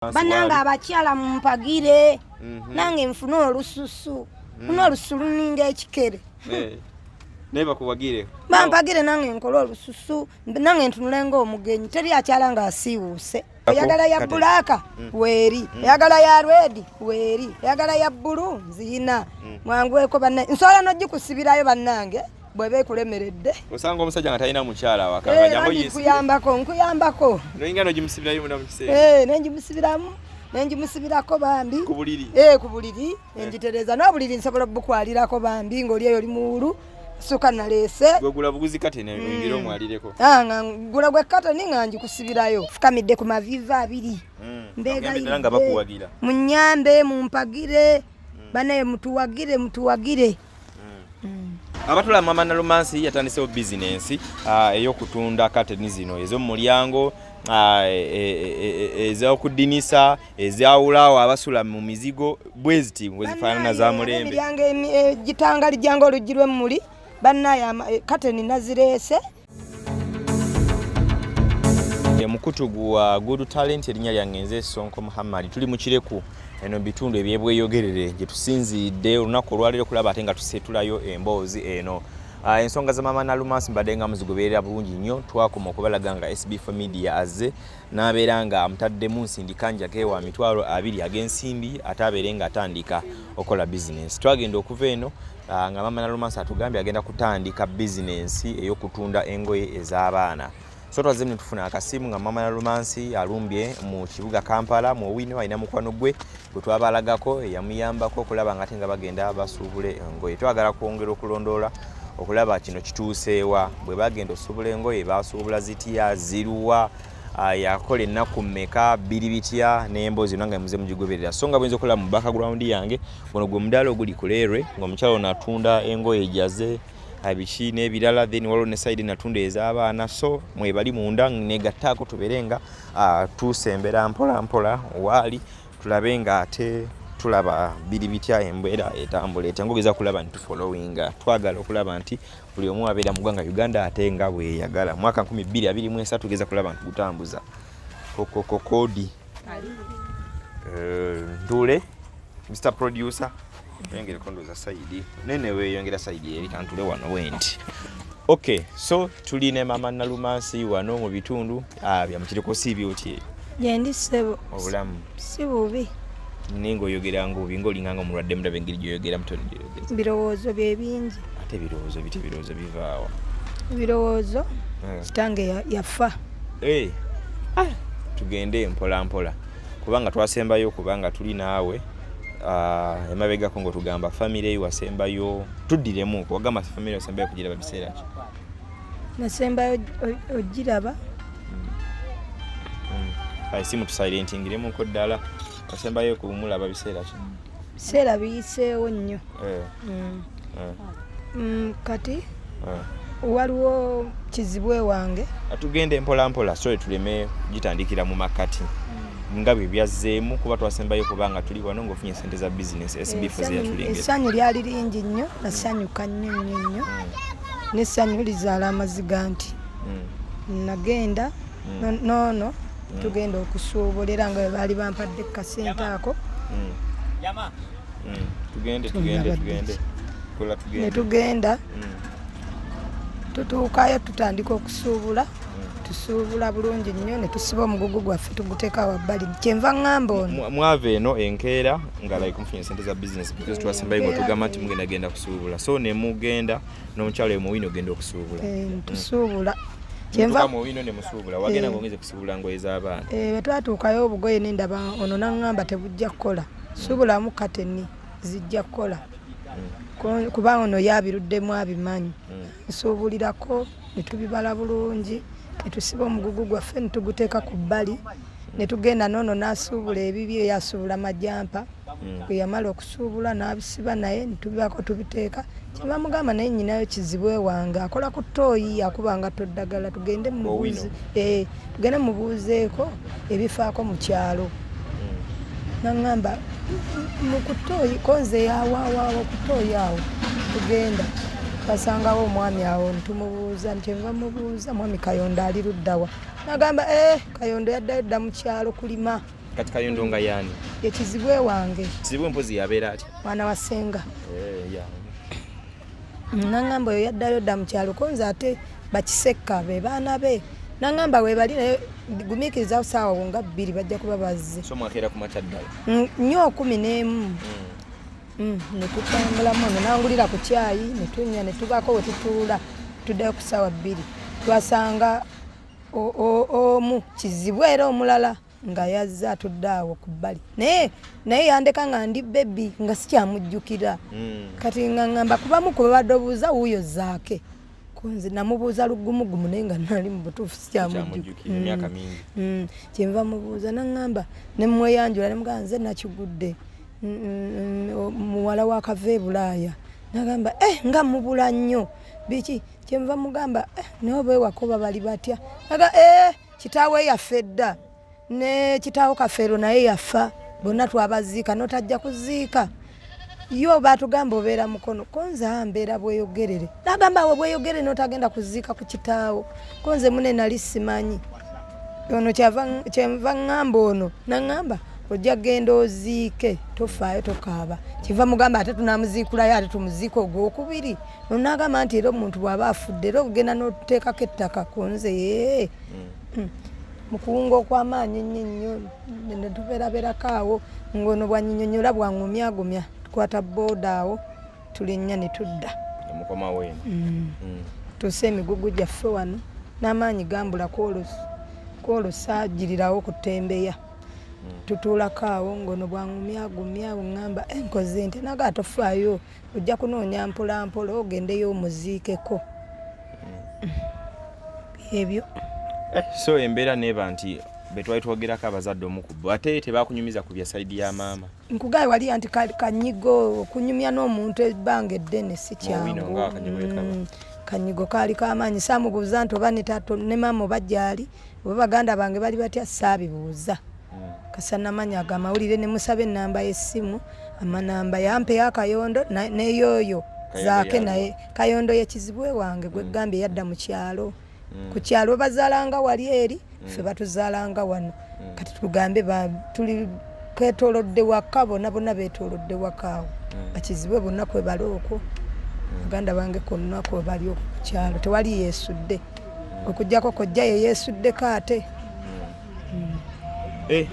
Bananga abakyala mumpagire nange nfuna olususu kuno olusulu ninga ekikere neba kuwagire bampagire nange nkola olususu nange ntunula ng'omugenyi teri akyala nga asiiwuuse oyagala ya bulaka weeri oyagala ya red weeri oyagala ya bbulu nziyina mwangweko banne nsobola n'ogikusibirayo bannange bwebe kulemeredde osanga omusajja nga talina mukyala wakanga jango yisi nkuyambako noyinga nogimusibirayo munda mukisere nenjimusibirako bambi kubuliri kubuliri enjitereza n'obuliri nsobola bukwalirako bambi ng'oli eyo oli muwulu suka nalese gwegula buguzi katene oyingira omwalireko gula gwe katene nga njikusibirayo fukamidde ku maviva abiri mbega bakuwagira munyambe mumpagire bane mutuwagire abatula Maama Nalumansi yatandisewo business ey'okutunda kateni zino ez'omulyango ez'okudinisa ezawulawo abasula mu mizigo bweziti bwezifaanana za mulembe gitanga lijjanga oluggi lw'emmuli bannaye kateni nazireese mukutu gwa Good Talent erinnya lyange nze Sonko Muhammad tuli mu Kireku eno bitundu ebyebweyogerere gye tusinzidde olunaku olwaliro kulaba ate nga tusetulayo emboozi eno ensonga za Maama Nalumansi mbadde nga muzigoberera bulungi nnyo twakoma okubalaga nga Sb4 Media azze n'abeera nga amutaddemu nsindikanja ke wa mitwalo 2 ag'ensimbi ate abeere nga atandika okola bizinesi twagenda okuva eno nga Maama Nalumansi atugambye agenda kutandika bizinesi ey'okutunda engoye ez'abaana so twazze tufuna akasimu nga Maama Nalumansi alumbye mu kibuga Kampala mu Owino alina mukwano gwe gwe twabalagako yamuyambako okulaba nga ate nga bagenda basuubule engoye twagala kwongera okulondoola okulaba kino kituuseewa bwe bagenda osuubula engoye basuubula zitya ziruwa yakola ennaku mmeka bbiri bitya n'emboozi nange muze mugigoberera so nga bwenza okola mu background yange guno gwe mudaala oguli ku leerwe ng'omukyalo natunda engoye ejaze abiki n'ebirala then waliwo ne side natunda ez'abaana so mwebali munda negattaako tubeere nga tusembera mpola mpola waali tulabe nga ate tulaba biri bitya embeera etambula etangogeza kulaba nti tufollowinga twagala okulaba nti buli omu abeera mu ggwanga Uganda ate nga bweyagala mwaka 2023 tugeza kulaba nti gutambuza kodi ntule Mr. Producer yongera kondoza saidi nene we yongera saidi eri kantule wano wendi okay so tuline Maama Nalumansi wano mu bitundu bya mukireko sibyoti yendi sebo obulamu si bubi ningo yogera ngubi ngolinganga omulwadde mulabe engeri gyoyogera mutoni gyogeza birowoozo bye bingi ate birowoozo bivaawa birowoozo kitange yafa tugende mpola mpola kubanga twasembayo kubanga tuli naawe emabegako ngo tugamba family wasembayo tuddiremu wagamba family wasembayo kugiraba biseera ki nasembayo ogiraba simu tusilentingiremu ko ddala wasembayo kumulaba biseera ki biseera biyiseewo nnyo kati waliwo kizibwe wange atugende mpola mpola so tuleme gitandikira mu makati nga bwe byazzeemu kuba twasembayo kubanga tuli wano ng'ofunye sente za bizinesi Sb4 zeyatulengera essanyu lyali lingi nnyo nasanyuka nnyo n'essanyu lizaala amaziga nti nagenda noono tugenda okusuubulira nga baali bampadde kasente ako tugenda tutuukayo tutandika okusuubula tusuubula bulungi nnyo ne tusiba omugugu gwaffe tuguteeka wabbali kyenva ŋŋamba ono mwava eno enkeera nga like mufunye sente za business because twasembayo nga tugamba nti mugenda kusuubula so ne mugenda n'omukyalo mu Owino ogenda okusuubula tusuubula kyenva mu Owino ne musuubula wagenda ng'ongeze kusuubula ngoye z'abaana bwe twatuukayo obugoye n'endaba ono n'aŋŋamba tebujja kukola suubulamu kateni zijja kukola kuba ono yabiruddemu abimanyi nsuubulirako ne tubibala bulungi netusiba omugugu gwaffe netuguteeka ku bbali netugenda noono n'asuubula ebibyo yasuubula majampa bwe yamala okusuubula n'abisiba naye netubibako tubiteeka kyebamugamba naye nyinayo kizibwe wange akola ku ttooyi akubanga toddagala tugende mubuuzeeko ebifaako mu kyalo naŋŋamba ku ttooyi konze yawaawaawo ku ttooyi awo tugenda basangawo omwami awo ntumubuuza ntenva mubuuza mwami Kayonda ali luddawa nagamba Kayondo yaddayo dda mu kyalo kulima kati Kayondo nga yani ekizibwe wange kizibwe mpozi yabeera ati mwana wa Senga ya nangamba oyo yaddayo dda mu kyalo konza ate bakisekka be baana be nangamba we bali naye gumiikiriza saawa wonga 2 bajja kuba bazze so mwakeera ku makya ddala nnyo 11 ne tutambulamu ono nangulira ku kyayi ne tunywa ne tubaako we tutuula tuddayo ku saawa 2 twasanga omu kizibwe era omulala nga yazza tuddaawo ku bbali naye yandeka nga ndi bebi nga sikyamujjukira kati ngamba kubamu ku babadde obuuza wuuyo zaake kunze namubuuza lugumugumu naye nga nali mu butuufu sikyamujjukira emyaka mingi kyenva mubuuza nangamba ne mmweyanjula ne mugamba nze nakigudde muwala wa kava e Bulaaya nagamba nga mubula nnyo biki kyenva mugamba naye oba ewakoba bali batya aga kitaawe yaffe dda ne kitaawo Kafeero naye yafa bonna twabaziika notajja kuziika yo batugamba obeera mukono konza mbeera bweyogerere nagamba we bweyogerere notagenda kuziika ku kitaawo konze mune nali simanyi ono kyenva ngamba ono nangamba ojja genda oziike tofaayo tokaaba kiva mugamba ate tunamuziikulayo ate tumuziika ogwokubiri nonagamba nti era omuntu bw'aba afudde era ogenda n'oteekako ettaka konze mukuwunga okw'amaanyi nnyo netubeerabeerako awo ng'ono bwanyinyonyola bwangumyagumya tukwata booda awo tulinnya ne tudda mukomawo eno tuuse emigugu gyaffe wano n'amaanyi gambula kwolusaagirirawo ku Tembeya tutuulako awo ng'ono bwangumyagumya ngamba enkoze nti naga tofaayo ojja kunoonya mpolampola ogendeyo omuziikeko ebyo so embeera neeba nti betwali twogerako abazadde omukubbo ate tebakunyumiza ku bya sayidi ya maama nkugaye wali anti kanyigo okunyumya n'omuntu ebbanga eddene si kyangu kanyigo kaali kamaanyi saamubuuza nti oba ne tato ne maama obagyali oba baganda bange bali batya saabibuuza kasanamanya agamawulire ne musaba ennamba y'essimu amanamba yampe ya Kayondo neyoyo zaake naye Kayondo yekizibwe wange gwe gambye yadda mu kyalo ku kyalo bazaalanga wali eri ffe batuzaalanga wano kati tugambe tuli twetoolodde waka bonna beetoolodde waka awo bakizibwe bonna kwe bali okwo baganda bange konna kwe bali okwo ku kyalo tewali yeesudde okujjako kojja ye yeesuddeko ate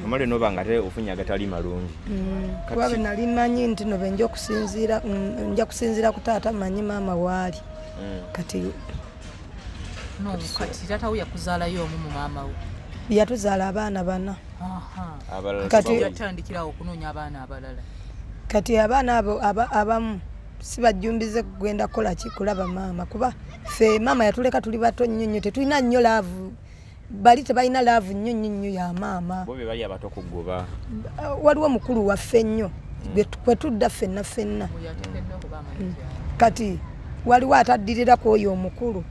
amale nobanga ate ofunya agatali malungi kuba be nali manyi nti no benja kusinziira ku taata manyi maama waali kati taata we yakuzaalayo omu mu maama we yatuzaala abaana bana kati yatandikirawo okunoonya abaana abalala kati abaana abo abamu si bajjumbize kugenda kukola ki kulaba maama kuba ffe maama yatuleka tuli bato nnyo nnyo tetulina nnyo laavu bali tebalina laavu nnyo nnyo nnyo ya maama bo be bali abato kugoba waliwo mukulu waffe nnyo kwe tudda ffenna kati waliwo ataddiriraku oyo omukulu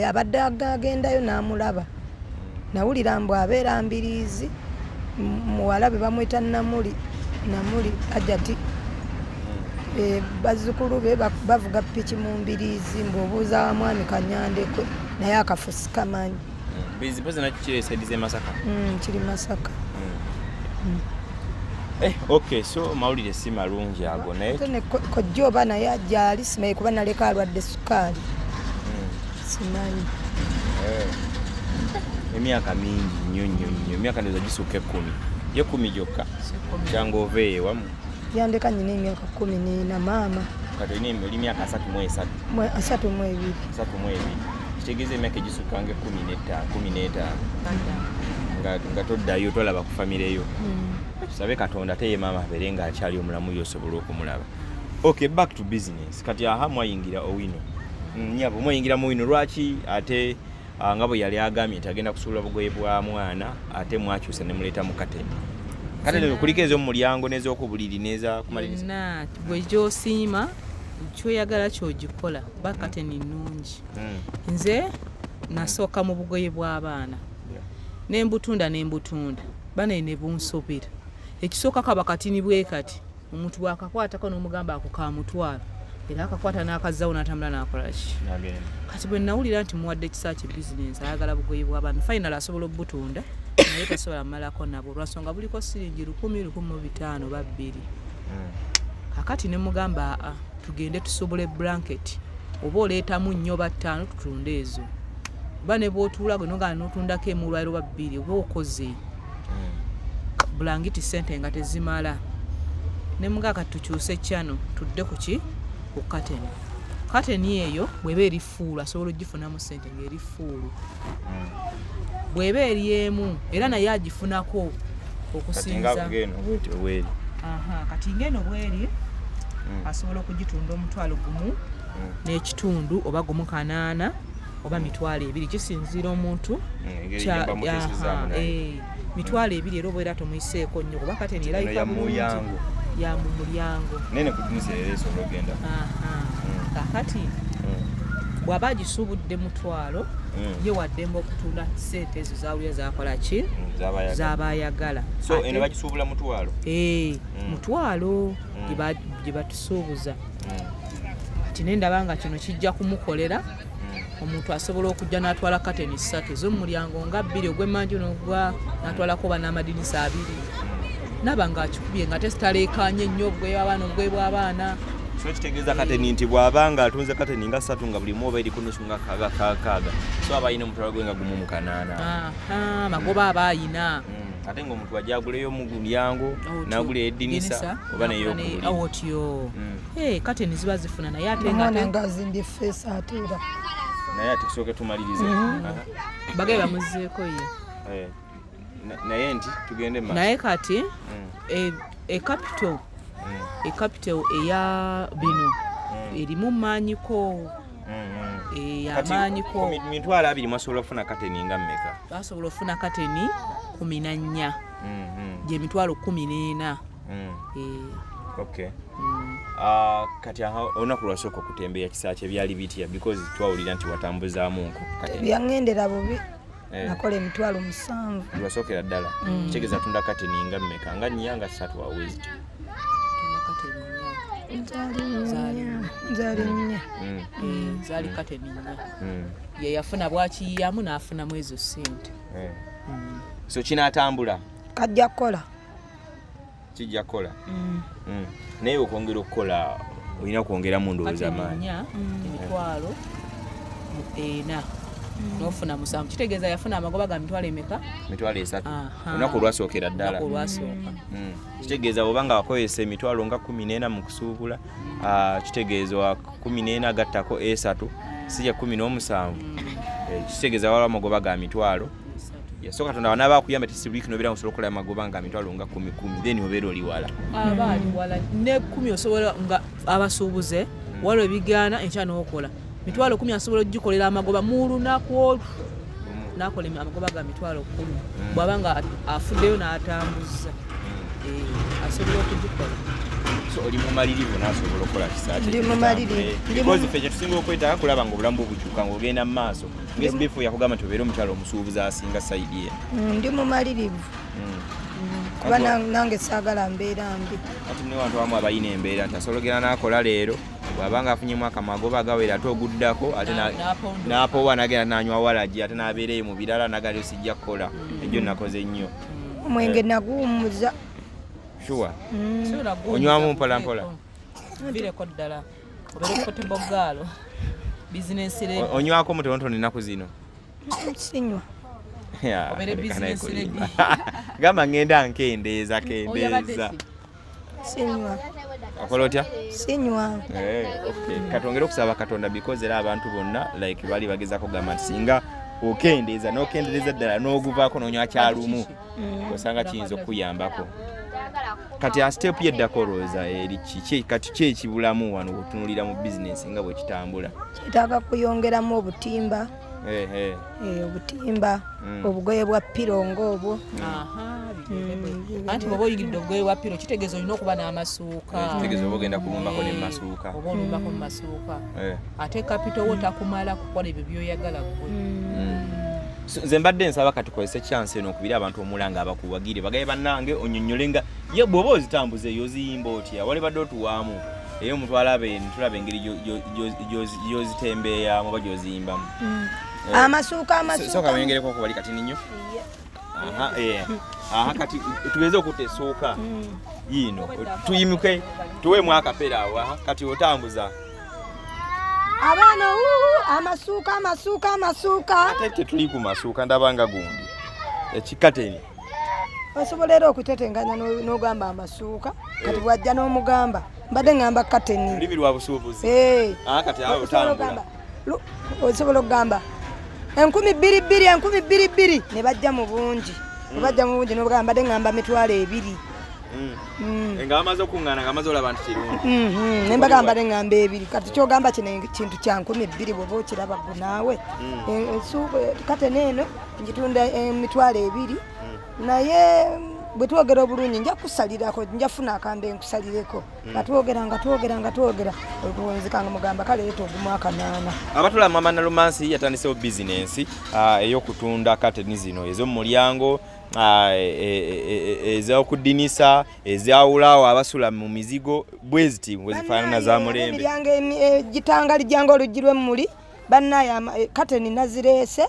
abadde agendayo n'amulaba nawulira mbu abeera Mbiriizi muwala be bamwita Namuli ajati bazzukulu be bavuga piki mu Mbiriizi mbw'obuuza wa mwami Kanyandekwe naye akafusi kamanyi Mbiriizi mpozi nakyo kiri esaidize Masaka kiri Masaka okay so mawulire si malungi ago naye kojja oba naye ajjaali simanyi kuba naleka alwadde sukaali simanyi emyaka mingi nnyo emyaka ndoza gisukka 10 10 gyokka kyanga oveeyo wamu yandeka nyina emyaka 14 maama kati olina emyaka 32 kitegeeza emyaka egisukkanga 15 nga toddayo tolaba ku famireyo tusabe Katonda ate ye maama abeere nga akyali omulamu yosobola okumulaba okay back to business kati aha mwayingira Owino nyabo mwayingira mu Owino lwaki ate nga bwe yali agambye nti agenda kusuula bugoye bwa mwana ate mwakyusa ne muleeta mu Kateni kati kuliko ez'omulyango n'ez'okubuliri n'eza kumaliriza bwe gy'osiima kyoyagala kyogikola ba Kateni nnungi nze nasooka mu bugoye bw'abaana n'embutunda banaye ne bunsobera ekisooka kaba katini bwe kati omuntu bw'akakwatako n'omugamba ako kamutwala era akakwata n'akazzawo n'atambula n'akola ki kati bwe nawulira nti muwadde ekisa kye bizinensi ayagala bugoye bw'abaana final asobola obutunda naye tasobola malako nabo lwasonga buliko siringi 1,105 ba 2. Kakati ne mugamba tugende tusobole blanket oba oleetamu nnyo ba 5 tutunde ezo ba ne bw'otuula gwe noga n'otundako emulwairo ba 2 oba okoze blanket sente nga tezimala. Ne mugaka tukyuse chano tudde ku kateni eyo bweba eri fuulu asobola ogifunamu sente ng'eri fuulu. Bweba eri emu era naye agifunako okusinza kati ngeno bweri asobola okugitunda omutwalo gumu n'ekitundu oba gumu kanaana oba mitwalo 2 kisinziira omuntu mitwalo 2 era obeera tomuyiseeko nnyo kuba kateni erayika bulungi ya mu mulyango nene kudinisa ereso ologenda kakati bw'aba agisuubudde mutwalo ye waddemba okutunda sente ezo zawulya zakola ki z'abayagala. So eno bagisuubula mutwalo mutwalo gye batusuubuza kati nendaba nga kino kijja kumukolera omuntu asobola okujja n'atwala kateni 3 ez'omulyango nga 2 ogw'emmanju n'ogwa n'atwalako ba n'amadinisa 2 naba nga akikubye nga tesitaleekanye nnyo obugwebw'abaana obugwebw'abaana. So kitegeeza kateni nti bw'abanga atunze kateni nga 3 nga buli moba eri kunusu nga kaaga so aba ayina omutwalo gwe nga gumu mu kanaana magoba aba ayina ate ng'omuntu ajja aguleyo mu mulyango n'agula edinisa oba n'ey'okubuli otyo kateni ziba zifuna naye ate nga azimbye feesi ate era naye ate tusooke tumalirize bagaye bamuzeeko ye naye nti tugende maaso naye kati capital eya bino erimu maanyiko amaanyiko mitwalo 2 mwasobola okufuna kateni nga mmeka? Basobola okufuna kateni 14 gye mitwalo 14. Okay. Kati olunaku lwasooka okutembeya kisaa kye byali bitya because twawulira nti watambuzaamunku byangendera bubi nakola emitwalo 7 lwasookera ddala kitegeeza tunda kateni nga mmeka nga 4 nga 3 awezi zaali kateni 4 ye yafuna bwakiyiyamu n'afunamu ezo sente. So kinaatambula kijja kukola naye okwongera okukola olina kwongeramu ndowooza maanyi emitwalo 4 n'ofuna 7 kitegeeza yafuna amagoba ga mitwalo emeka? Mitwalo 3 olunaku olwasookera ddala kitegeeza bw'oba nga wakozesa emitwalo nga 14 mu kusuubula kitegeeza 14 agattako 3 si ya 17 kitegeeza waliwo amagoba ga mitwalo so Katonda wanaaba akuyamba tisibuliki nobeera osobola okukola amagoba nga mitwalo nga 10 then obeera oli wala aba ali wala ne 10 osobola nga abasuubuze waliwo ebigaana enkya n'okola mitwalo 10 asobola okugikolera amagoba mu lunaku n'akola amagoba ga mitwalo 10 bw'aba nga afuddeyo n'atambuza asobola okugikola. So oli mumalirivu n'asobola okukola kisaa kye? Ndi mumalirivu because ffe kye tusinga okwetaaga kulaba ng'obulamu bukyuka ng'ogenda mu maaso nga Sb4 yakugamba nti obeere omukyalo omusuubuzi asinga sayidi ye. Ndi mumalirivu kuba nange saagala mbeera mbi ati ne wantu wamu abayina embeera nti asobola ogenda n'akola leero bw'aba nga afunyemu akamagoba agawera ate oguddako ate n'apoowa n'agenda n'anywa walagi ate n'abeereyo mu birala n'agalyo sijja kukola ejjo nakoze nnyo omwenge naguwummuza. Sure. Onywamu mpolampola bireko ddala obeera okote boggaalo bizinensi re onywako mutonotono ennaku zino? Sinywa obeera bizinensi re gamba ngenda nkendeeza sinywa akola otya? Sinywa. Katongera okusaba Katonda because era abantu bonna like bali bagezako gamba nti singa okendeeza n'okendereza ddala n'oguvaako n'onywa kyalumu osanga kiyinza okuyambako. Kati a step yeddako olowooza eri ki kati ki ekibulamu wano otunulira mu bizinensi nga bwe kitambula? Kitaaga kuyongeramu obutimba obutimba obugoye bwa piro ng'obwo. Anti bw'oba oyigidde obugoye bwa piro kitegeeza olina okuba n'amasuuka kitegeeza oba ogenda kulumbako ne masuuka oba olumbako mu masuuka ate kapito wo takumala kukola ebyo byoyagala gwe. Nze mbadde nsaba katukozese chance eno okubira abantu omulanga abakuwagire bagaye bannange onyonnyolenga ye bw'oba ozitambuze yoziyimba otya wali badde otuwaamu era omuntu alabe ntulabe engeri gyozitembeeyamu oba gyoziyimbamu amasuuka soka bayongereko okubali kati ninyo kati tuweze okutesuuka yino tuyimuke tuwemu akapera awo kati otambuza abaana amasuuka ate tetuli ku masuuka ndabanga gundi ekikateni osobolera okutetenganya n'ogamba amasuuka kati bwajja n'omugamba mbadde ngamba kateni limi lwa busuubuzi kati awo otambula osobola okugamba 2,200 ne bajja mu bungi n'obugamba mbadde ngamba mitwalo 2 nga amaze okuŋŋaana nga amaze olaba nti kirungi ne mbagamba mbadde ngamba 2 kati kyogamba kino kintu kya 2,000 bw'oba okiraba gwe naawe kateni eno ngitunda emitwalo 2 naye bwe twogera obulungi nja kusalirako njafuna akambe nkusalireko nga twogera okuwunzikanga mugamba kale leeta ogumu akanaana abatula Maama Nalumansi yatandisewo bizinensi ey'okutunda kateni zino ez'omulyango ez'okudinisa ezawulawo abasula mu mizigo bwe ziti bwe zifaanana za mulembe emiryango gitangali janga oluggi lw'emmuli bannaye kateni nazireese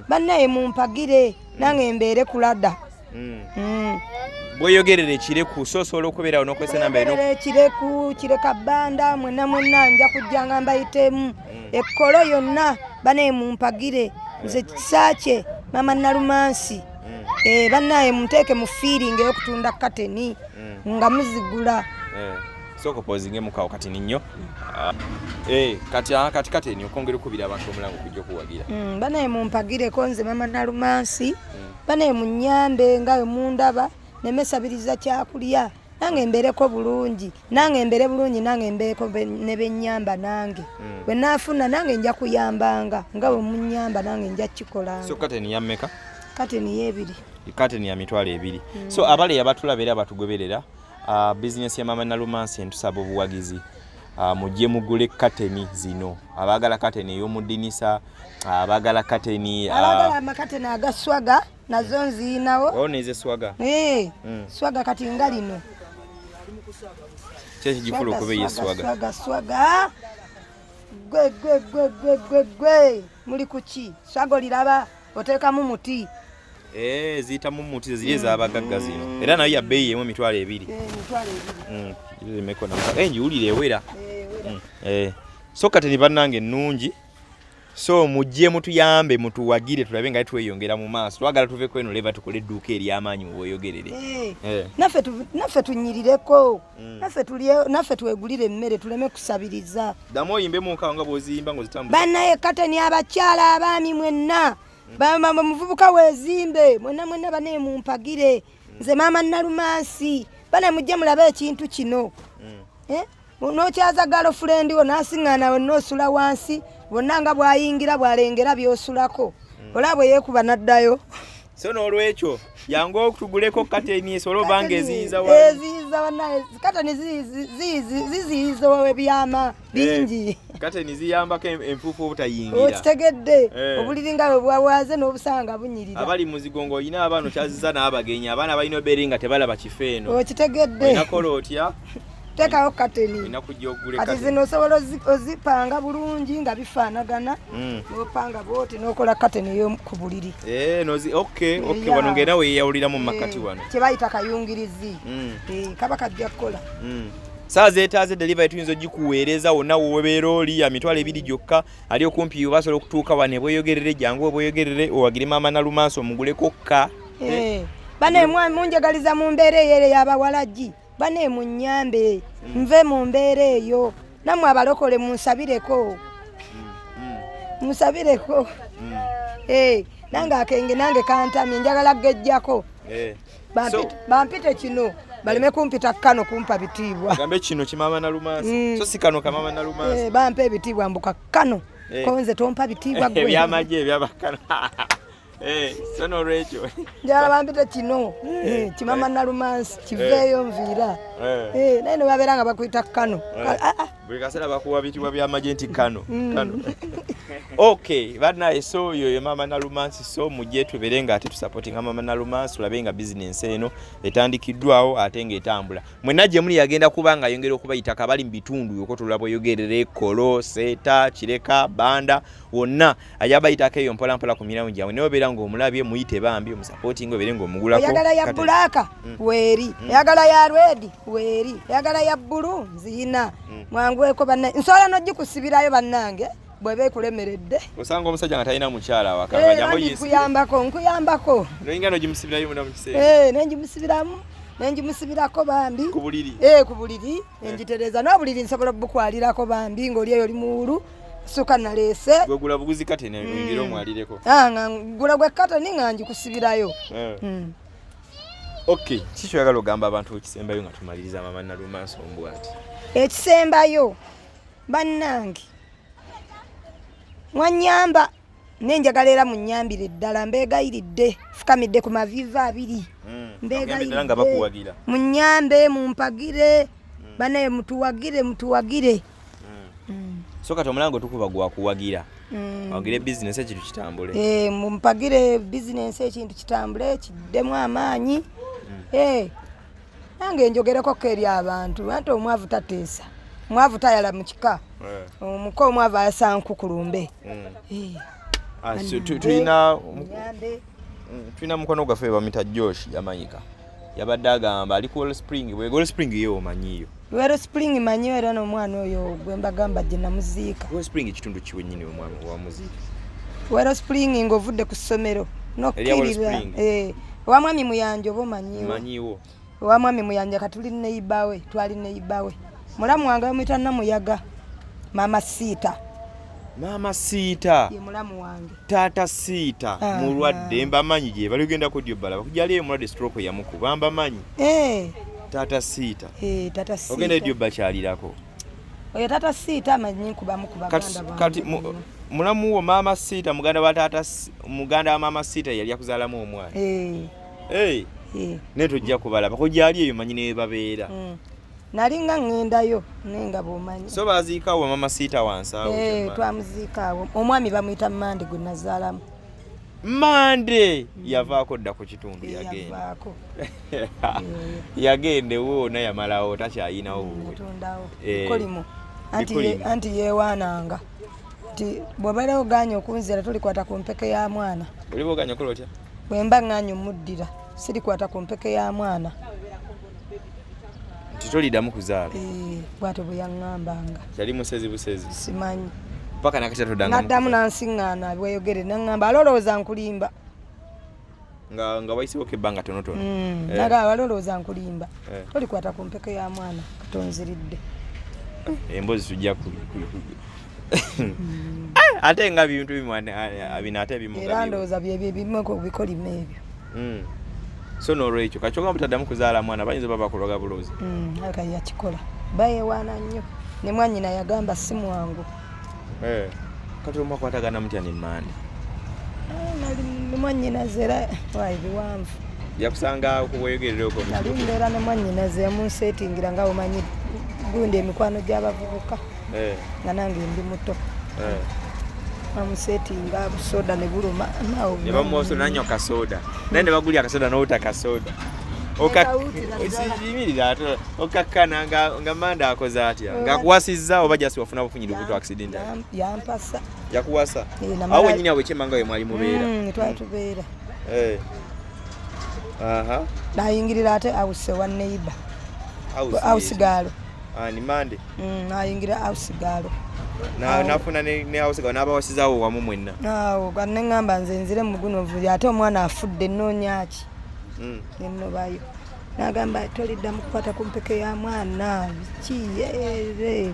bannaye mumpagire nange mbeere kulada bweyogerera ekireku sosobola okubeerawo n'okozesa namba kireka bbanda mwenna nja kujja nga mbayitemu ekkolo yonna banaye mumpagire nze kisakye Maama Nalumansi bannaye munteeke mu fiiringi ey'okutunda kateni nga muzigula soko pozinge mukawo kati ninyo kati kateni okongera okubira abantu omulango kujja okuwagira banaye mumpagireko nze Maama Nalumansi banaye munyambe nga we mundaba nemesabiriza kyakulya nange mbereko bulungi nange mbere bulungi nange mbeeko ne benyamba nange bwe naafuna nange nja kuyambanga nga we munyamba nange nja kikolanga so kateni yammeka kateni y'ebiri kateni ya mitwalo 2 so abale yabatulabera abatugoberera business ya Maama Nalumansi entusaba obuwagizi mujje mugule kateni zino abagala kateni ey'omudinisa abagala kateni abagala amakateni agaswaga nazo nziinawo neze swaga swaga kati nga lino kyeki gifula okuba ey'eswaga swaga gwe muli kuki swaga oliraba oteekamu muti ziyitamu muti ziri ez'abagagga zino era nayo yabbeeyi emu emitwalo 2 njiwulire ewera so kateni bannange ennungi so mujje mutuyambe mutuwagire tulabe nga tweyongera mu maaso twagala tuveko eno leva tukole edduuka ery'amaanyi mu bweyogerere naffe tunyirireko naffe twegulire emmere tuleme kusabiriza ddamu oyimbe mu nkawo nga bw'oziyimba ng'ozitambula bannaye kateni abakyala abaami mwenna muvubuka wezimbe mwenna banaye mumpagire nze Maama Nalumansi banaye mujje mulabe ekintu kino n'okyaza girlfriend wo n'asiŋŋaana we n'osula wansi bonna nga bw'ayingira bw'alengera by'osulako olaba bwe yeekuba n'addayo so n'olwekyo yangu okutuguleko kateni esobola oba nga eziyiza bannaye kateni ziziyiza ebyama bingi kateni ziyambako enfuufu obutayingira okitegedde obuliri nga bwe bwabwaze n'obusanga bunyirira abali muzigo ng'olina abaana okyaziza n'abagenyi abaana balina obeere nga tebalaba kifo eno okitegedde olinakola otya teekawo kateni kati zino osobola ozipanga bulungi nga bifaanagana n'opanga bwoti n'okola kateni yo ku buliri wano ngenda weeyawuliramu mu makati wano kye bayita kayungirizi kaba kajja kukola saa zeetaaze delivery tuyinza ogikuweereza wonna wowebeera oli ya mitwalo 2 gyokka ali okumpi basobola okutuuka wano ebweyogerere jangu obweyogerere owagire Maama Nalumansi omuguleko ka banaye munjagaliza mu mbeera eyo y'abawalagi banaye munyambe nve mu mbeera eyo nammwe abalokole munsabireko nange akenge nange kantamye njagala gejjako bampite kino baleme kumpita kano kumpa bitiibwa gambe kino kimaama Nalumansi so si kano ka Maama Nalumansi bampe ebitiibwa mbuka kano konze tompa bitiibwa gwe ebyamagye ebyabakano sono Rachel njala bampita kino kimaama Nalumansi kiveeyo nviira naye ne babeera nga bakuyita kano buli kaseera bakuwa bitibwa bya magenti kano. Okay, bana so yo Maama Nalumansi so mujje tuberenga ate tusupportinga Maama Nalumansi tulabenga business eno etandikiddwawo ate ng'etambula. Mwenna gye muli yagenda kubanga yongera okubayita kabali mu bitundu yoko tulabo yogerere Kolo, Seta, Kireka, Banda wonna ayabayitako eyo mpola mpola ku miramu gyawe ne obeera ng'omulabye muyite bambi omusupportinga obeere ng'omugulako. Oyagala ya bulaka weeri, oyagala ya red weeri, oyagala ya bulu nzina mwangweko banna nsola nogikusibirayo bannange bwebe kulemeredde. Osanga omusajja nga talina mukyala wakanga jambo yisi. Nkuyambako. Noyinga nogimusibirayo munda mu kiseera. Nenjimusibirako bambi. Ku buliri. Ku buliri. Enjitereza n'obuliri nsobola bukwalirako bambi ng'oli eyo oli muwulu. Suka nalese. Gwegula buguzi kate ne ngiro mwalireko. Ngula gwe kate ninga kusibirayo. Okay, kiki oyagala ogamba abantu ekisembayo nga tumaliriza Maama Nalumansi ombwati. Ekisembayo bannange mwanyamba nenjagala era munyambire ddala mbegayiridde fukamidde ku maviva abiri mbegayiridde nga bakuwagira munyambe mumpagire banaye mutuwagire so kati omulango tukuba gwa kuwagira wagire business ekintu kitambule mumpagire business ekintu kitambule kiddemu amaanyi nange njogereko keri abantu anti omwavu tateesa mwavu tayala mukika omuko omwavu ayasanku kulumbe tulina mukono gwaffe bamita Josh Jamaica yabadde agamba ali ku Spring Well Spring yo omanyiyo Well Spring manyiyo era n'omwana oyo gwe mbagamba gye namuziika Well Spring kitundu kiwennyini wa muziika Well Spring ng'ovudde ku ssomero nokkirira wamwami Muyanja oba omanyiwo wamwami Muyanja katuli neibawe twali neibawe mulamu wange bamuyita Namuyaga Maama Siita ye mulamu wange Taata Siita mulwadde mbamanyi gye bali genda ku Diobala bakujali ye mulwadde stroke yamukuba mbamanyi Taata Siita ogenda Diobala kyalirako oyo Taata Siita amanyi kubamu ku baganda bange kati mulamu wo Maama Siita muganda wa Maama Siita yali akuzaalamu omwana ne tojja kubalaba kujali eyo manyi ne babeera nalinga ngendayo nenga bomanyi so baziikawo Maama Siita wansawo twamuziikaawo omwami bamuyita Mande gwe nazaalamu Mande yavaako dda ku kitundu yagende woona yamalawo takyayinawo kolimo anti yewaananga nti bw'obeera oganye okunzira tolikwata ku mpeke ya mwana oliba oganye okola otya bwe mba nganye omuddira sirikwata ku mpeke ya mwana titoliddamu kuzaala bwatyo bwe yaŋŋambanga yali musezi busezi simanyi paka nakati atodanga naddamu nansiŋŋaana bweyogere naŋŋamba alolooza nkulimba nga wayisiboko ebbanga tonotono nagamba alolooza nkulimba tolikwata ku mpeke ya mwana katonziridde embozi tujja ate nga bintu bino ate era ndowooza byebyo ebimu ku bikolima ebyo so n'olwekyo kakyonga butaddamu kuzaala mwana bayinza baba kuloga buloozi aka yakikola bayewaana nnyo ne mwanyina yagamba si mwangu kati omwakwatagana mutya ne Mande ne mwanyinaze era biwanvu yakusanga kuweyogerereko nali mbeera ne mwanyinaze yamunsetingira nga omanyi gundi emikwano gy'abavubuka nga nange ndi muto amusetinga busoda ne buluma ne bamuoso nanywa kasoda naye ne bagulya akasoda n'owuta kasoda okasiyimirira ate okakkana nga Mande akoze atya ng'akuwasizza oba jasi wafuna bufunyiri buto accident yampasa yakuwasa awo wenyini awo ekyemanga we mwali mubeera twatubeera nayingirira ate awuse wa neighbor awusigalo ni Mande nayingira awusigalo nafuna ne awusigalo n'abawasizaawo wamu mwenna awo kaneŋŋamba nze nzire mu gunovu ate omwana afudde nnoonyaki nennobayo nagamba toliddamu kukwata ku mpeke ya mwana biki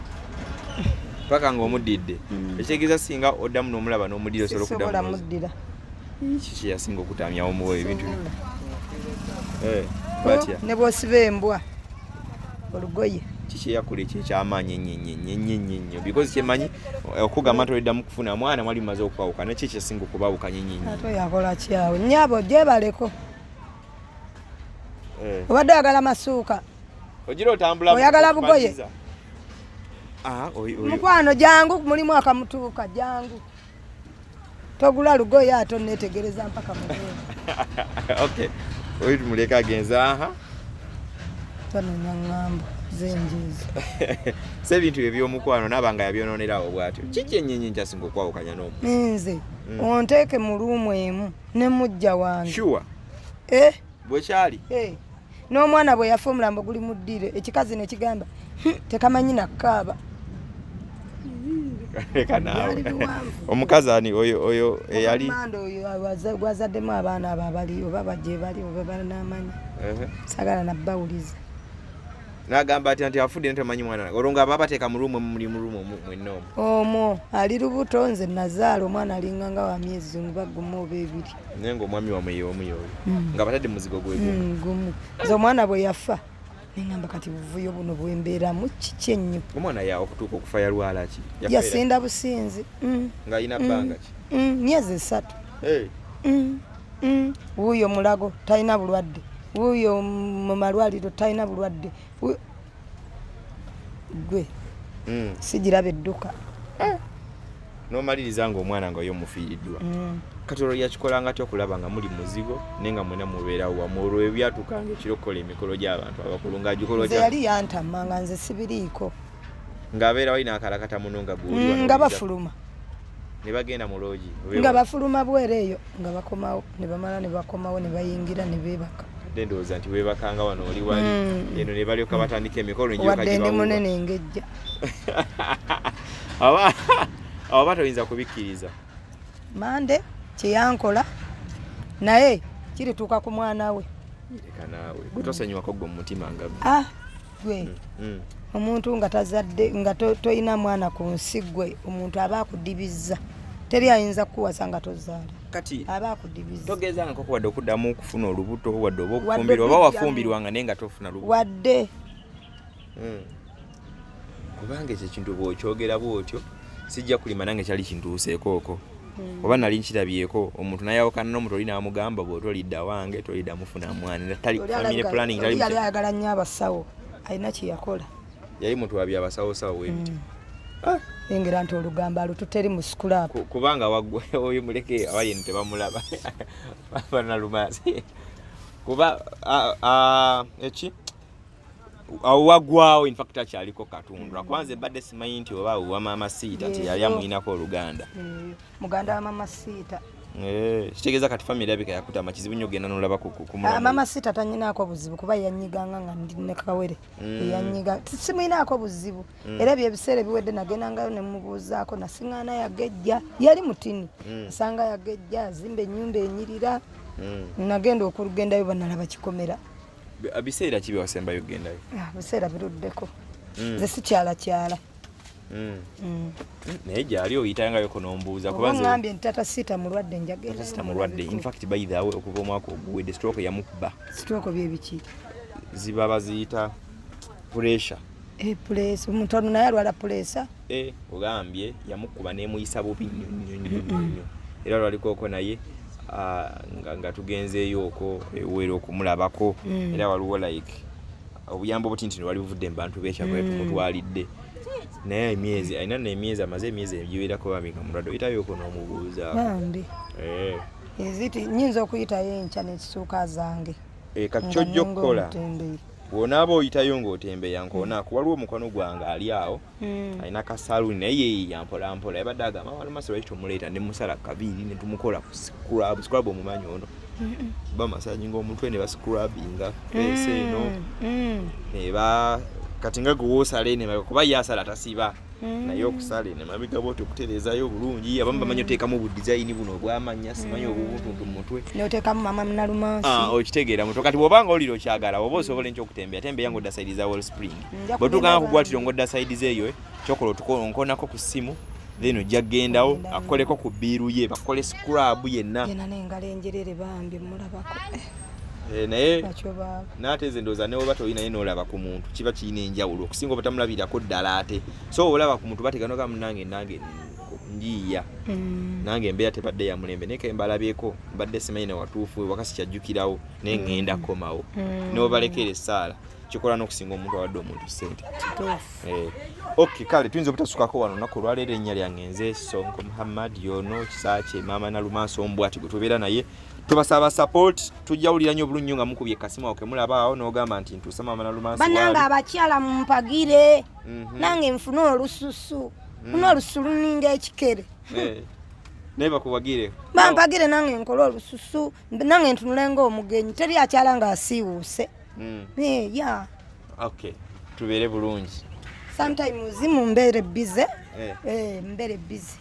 paka ng'omuddidde ekitegeeza singa oddamu n'omulaba n'omuddira osobola muddira kiki yasinga okutamyawo muwe ebintu batya ne bw'osiba embwa olugoye kiki yakula ekyekyamaanyi ennyo because kyemanyi okugamba toliddamu kufuna mwana mwali mumaze okwawuka nekyo kyesinga okubawukanya ennyo ate yakola kyawe nnyabo gyebaleko obadde oyagala masuuka ogira otambula oyagala bugoye mukwano jangu mulimu akamutuuka jangu togula lugoye ato netegereza mpaka mugenda. Okay. Oyo tumuleka agenza tanonya ngamba zenjiza. Sebintu ebyomukwano nabanga yabyononerawo bwatyo. Kiki ennyinyi njasinga okwawukanya n'omu? Nze onteeke mu luumu emu ne mujja wange. Sure. Bwe kyali? N'omwana bwe yafa omulambo guli mu ddire ekikazi ne kigamba tekamanyi nakkaaba. Leka naawe. Omukazi ani oyo eyali? Omando oyo gwazaddemu abaana abo abali oba bajje bali oba banamanya. Sagala nabbawuliza. Nagamba ati afudde ntamanyi mwana. Olonga ababateeka mu rumu muri mu rumu mwenno. Omo ali lubuto nze nazaala omwana alinganga wa myezi ngumu oba ebiri. Nengo mwami wa mweyo omuyo. Nga batadde muzigo gwe gumu. Nze omwana bwe yafa. Nengamba kati buvuyo buno bwembeera mu kiki ennyo. Omwana yawo okutuuka okufa yalwala ki? Yasinda businzi. Nga ina bbanga ki? Myezi 3. Wuuyo mulago talina bulwadde. Wuuyo mu malwaliro talina bulwadde. Gwe sijirabe edduka. N'omaliriza ng'omwana nga y'omufiiriddwa. Katolo yakikolanga atya okulaba nga muli muzigo nenga mwena mubeerawo wamu olwo ebyatukanga ekirokola emikolo gy'abantu abakulu ng'agikola nze yali yantama nga nze sibiriiko ng'abeerawo ina akalakata muno nga guliwa nga bafuluma ne bagenda mu loogi nga bafuluma bwere eyo nga bakomawo ne bamala ne bakomawo ne bayingira ne beebaka ndowooza nti weebakanga wano oli wali eno ne balyoka batandika emikolo wadde ndi munene ngejja abo batoyinza kubikkiriza mande kyeyankola naye kirituuka ku mwana we leka naawe gwe tosonyiwako gwe mu mutima nga gwe omuntu nga tazadde nga toyina mwana ku nsi gwe omuntu aba akudibizza teri ayinza kukuwasa nga tozaala kati aba akudibizza togezanga nko wadde okuddamu okufuna olubuto wadde oba okufumbirwa oba wafumbirwanga naye nga tofuna lubuto wadde kubanga ekyo ekintu bw'okyogera bw'otyo sijja kulima nange kyali kintuuseeko oko oba nali nkirabyeko omuntu nayawukana n'omuntu oli n'amugamba bw'otolidda wange tolidda mufuna mwana tali family planning yali ayagala nnyo abasawo alina kye yakola yali muntu wabya abasawosawo w'ebiti engera nti olugamba alututeri mu sikulapu kubanga waggwe oyo muleke awali eno tebamulaba Maama Nalumansi kuba eki awagwawo in fact akyaliko Katonda kwanza badde simanyi nti oba wa Maama Siita teyali amuyinako oluganda muganda wa Maama Siita kitegeeza kati family abika yakutama kizibu nnyo genda n'olaba kumulaba Maama Siita tanyinaako buzibu kuba yanyiganga nga ndi ne Kawere yanyiga simuyinaako buzibu era ebyo ebiseera ebiwedde nagendangayo ne mubuuzaako nasiŋŋaana yagejja yali mutini asanga yagejja azimba ennyumba enyirira nagenda okugendayo banalaba kikomera biseera kibi wasembayo gendayo biseera biruddeko nze sikyalakyala naye gyali oyitangayo konombuuza kubanze ngambye nti tata Siita mulwadde njagenda Siita mulwadde in fact by the way okuva omwaka oguwedde stroke yamukuba stroke byebiki ziba baziyita pressure pressure omuntu ono naye alwala pressure ogambye yamukuba nemuyisa bubi nnyo era lwalikoko naye nga tugenzeeyo oko ewera okumulabako era waliwo like obuyambo obutintini wali buvudde mu bantu beekyakwe tumutwalidde naye emyezi alina n'emyezi amaze emyezi egiwerako baminga mulwadde oyitayooko n'omubuuzaako eziti nyinza okuyitayo enkya nekisuuka zange kati kyojja okukola bw'onaaba oyitayo ng'otembeya nkoonaako waliwo omukono gwange ali awo alina kasaluni naye yeeyiya mpolampola yabadde agamba Nalumansi lwaki tomuleeta ne musala kaviiri ne tumukola scrub omumanyi ono ba masaji ng'omutwe ne bascrubinga feesi eno eba kati nga gwe woosala ne kuba ye asala tasiba naye okusala ne mabega bwoti okutereezayo obulungi abamu bamanyi oteekamu obudizayini buno obwamanya simanyi obubutuntu mu mutwe n'oteekamu Maama Nalumansi okitegeera muto kati bw'obanga olira okyagala oba osobola nkyo okutembeya tembeya ng'odda sayidi za Wall Spring bwe tugamba kugwatiro ng'odda sayidi zeeyo kyokola onkonako ku ssimu then ojja kgendawo akoleko ku bbiiru ye bakole scrub yenna n'engalo enjerere bambi mulabako naye n'ate nze ndowooza ne oba toyina naye n'olaba ku muntu kiba kirina enjawulo okusinga oba tamulabirako ddala ate so olaba ku muntu bateganoga munange nange njiiya nange embeera tebadde ya mulembe naye kembalabyeko mbadde simanyi ne watuufu wakasi kyajjukirawo naye ŋŋenda komawo n'obalekera essaala kikola n'okusinga omuntu awadde omuntu ssente. Kituufu. Okay, kale tuyinza obutasukako wano olunaku olwaleero erinnya lyange nze Sonko Muhammad yono kisakye Maama Nalumansi ombwati gwe tubeera naye tubasaba support tujjawulira nnyo bulungi nga mukubye kasimu awo kemulabaawo n'ogamba nti ntuusa Maama Nalumansi bannange abakyala mumpagire nange nfune olususu funa olususu luninga ekikere naye bakubagire bampagire nange nkola olususu nange ntunule ng'omugenyi teri akyala nga asiiwuuse. Yeah. Okay, tubeere bulungi. Sometimes mumbeere busy. Mbeere busy.